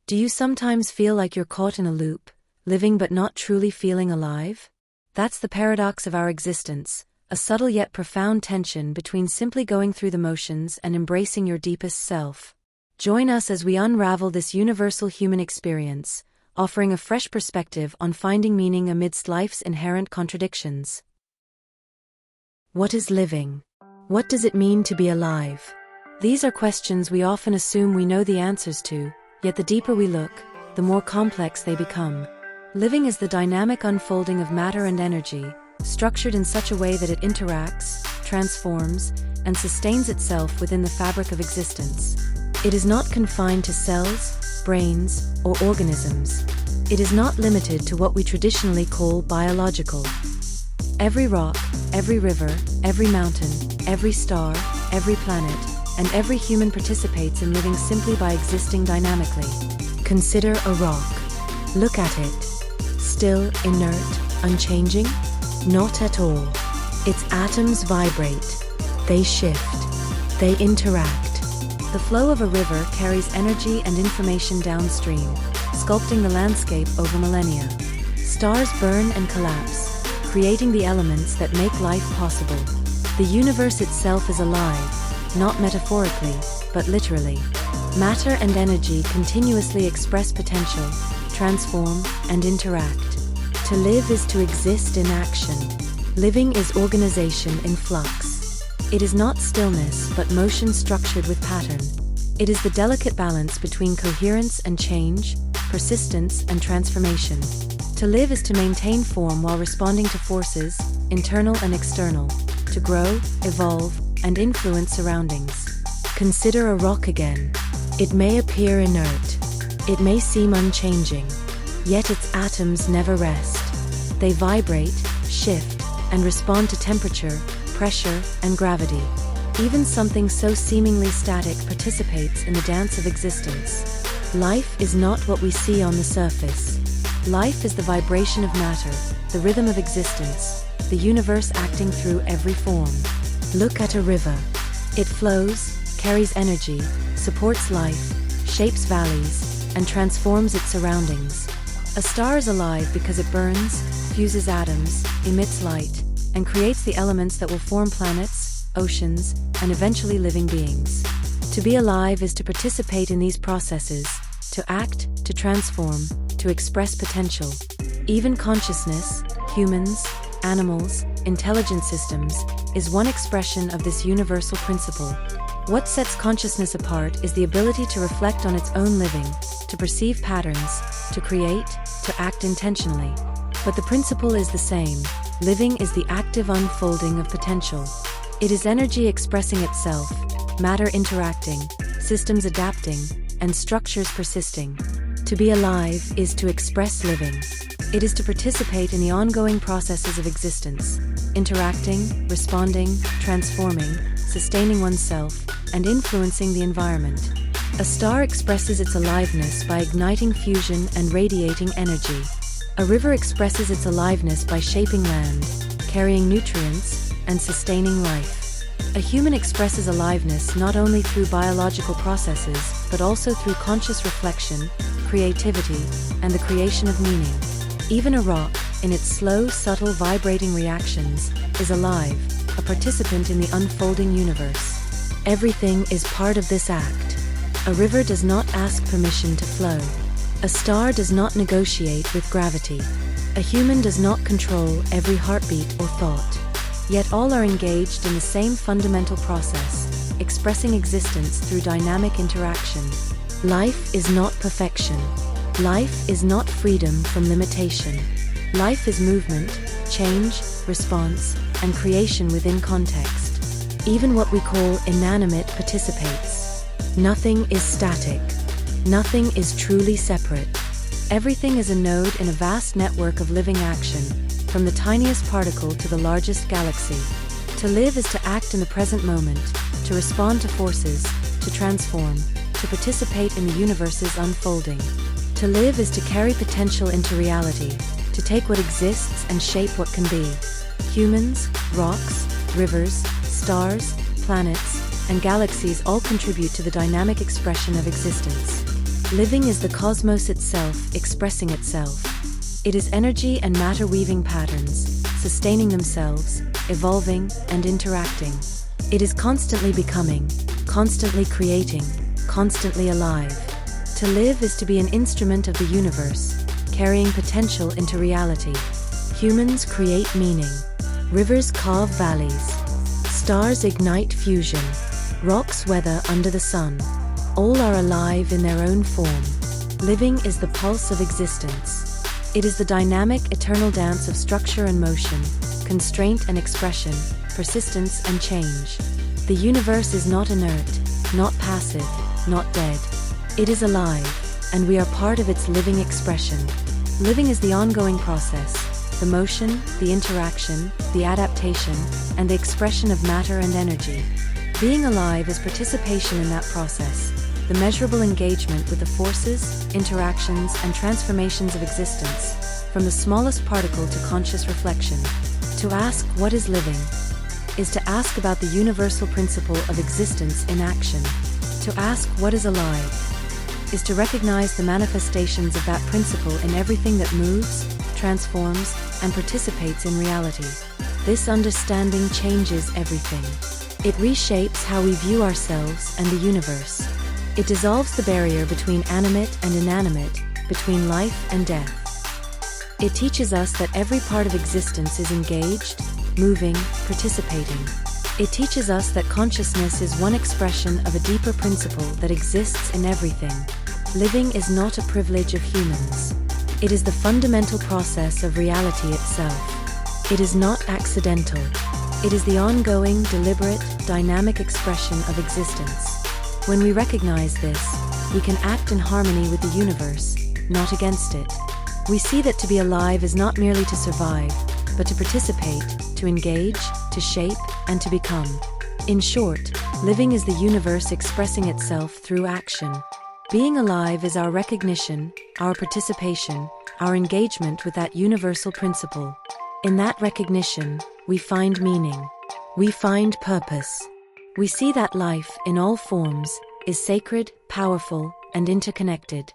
Do you sometimes feel like you're caught in a loop, living but not truly feeling alive? That's the paradox of our existence, a subtle yet profound tension between simply going through the motions and embracing your deepest self. Join us as we unravel this universal human experience, offering a fresh perspective on finding meaning amidst life's inherent contradictions. What is living? What does it mean to be alive? These are questions we often assume we know the answers to, yet the deeper we look, the more complex they become. Living is the dynamic unfolding of matter and energy, structured in such a way that it interacts, transforms, and sustains itself within the fabric of existence. It is not confined to cells, brains, or organisms. It is not limited to what we traditionally call biological. Every rock, every river, every mountain, every star, every planet, and every human participates in living simply by existing dynamically. Consider a rock. Look at it. Still, inert, unchanging? Not at all. Its atoms vibrate. They shift. They interact. The flow of a river carries energy and information downstream, sculpting the landscape over millennia. Stars burn and collapse, creating the elements that make life possible. The universe itself is alive, not metaphorically, but literally. Matter and energy continuously express potential, transform, and interact. To live is to exist in action. Living is organization in flux. It is not stillness, but motion structured with pattern. It is the delicate balance between coherence and change, persistence and transformation. To live is to maintain form while responding to forces, internal and external, to grow, evolve, and influence surroundings. Consider a rock again. It may appear inert. It may seem unchanging. Yet its atoms never rest. They vibrate, shift, and respond to temperature, pressure, and gravity. Even something so seemingly static participates in the dance of existence. Life is not what we see on the surface. Life is the vibration of matter, the rhythm of existence, the universe acting through every form. Look at a river. It flows, carries energy, supports life, shapes valleys, and transforms its surroundings. A star is alive because it burns, fuses atoms, emits light, and creates the elements that will form planets, oceans, and eventually living beings. To be alive is to participate in these processes, to act, to transform, to express potential. Even consciousness, humans, animals, intelligent systems, is one expression of this universal principle. What sets consciousness apart is the ability to reflect on its own living, to perceive patterns, to create, to act intentionally. But the principle is the same. Living is the active unfolding of potential. It is energy expressing itself, matter interacting, systems adapting, and structures persisting. To be alive is to express living. It is to participate in the ongoing processes of existence, interacting, responding, transforming, sustaining oneself, and influencing the environment. A star expresses its aliveness by igniting fusion and radiating energy. A river expresses its aliveness by shaping land, carrying nutrients, and sustaining life. A human expresses aliveness not only through biological processes, but also through conscious reflection, creativity, and the creation of meaning. Even a rock, in its slow, subtle, vibrating reactions, is alive, a participant in the unfolding universe. Everything is part of this act. A river does not ask permission to flow. A star does not negotiate with gravity. A human does not control every heartbeat or thought. Yet all are engaged in the same fundamental process, expressing existence through dynamic interaction. Life is not perfection. Life is not freedom from limitation. Life is movement, change, response, and creation within context. Even what we call inanimate participates. Nothing is static. Nothing is truly separate. Everything is a node in a vast network of living action, from the tiniest particle to the largest galaxy. To live is to act in the present moment, to respond to forces, to transform, to participate in the universe's unfolding. To live is to carry potential into reality, to take what exists and shape what can be. Humans, rocks, rivers, stars, planets, and galaxies all contribute to the dynamic expression of existence. Living is the cosmos itself expressing itself. It is energy and matter weaving patterns, sustaining themselves, evolving, and interacting. It is constantly becoming, constantly creating, constantly alive. To live is to be an instrument of the universe, carrying potential into reality. Humans create meaning. Rivers carve valleys. Stars ignite fusion. Rocks weather under the sun. All are alive in their own form. Living is the pulse of existence. It is the dynamic, eternal dance of structure and motion, constraint and expression, persistence and change. The universe is not inert, not passive, not dead. It is alive, and we are part of its living expression. Living is the ongoing process, the motion, the interaction, the adaptation, and the expression of matter and energy. Being alive is participation in that process, the measurable engagement with the forces, interactions, and transformations of existence, from the smallest particle to conscious reflection. To ask what is living is to ask about the universal principle of existence in action. To ask what is alive is to recognize the manifestations of that principle in everything that moves, transforms, and participates in reality. This understanding changes everything. It reshapes how we view ourselves and the universe. It dissolves the barrier between animate and inanimate, between life and death. It teaches us that every part of existence is engaged, moving, participating. It teaches us that consciousness is one expression of a deeper principle that exists in everything. Living is not a privilege of humans. It is the fundamental process of reality itself. It is not accidental. It is the ongoing, deliberate, dynamic expression of existence. When we recognize this, we can act in harmony with the universe, not against it. We see that to be alive is not merely to survive, but to participate, to engage, to shape, and to become. In short, living is the universe expressing itself through action. Being alive is our recognition, our participation, our engagement with that universal principle. In that recognition, we find meaning. We find purpose. We see that life, in all forms, is sacred, powerful, and interconnected.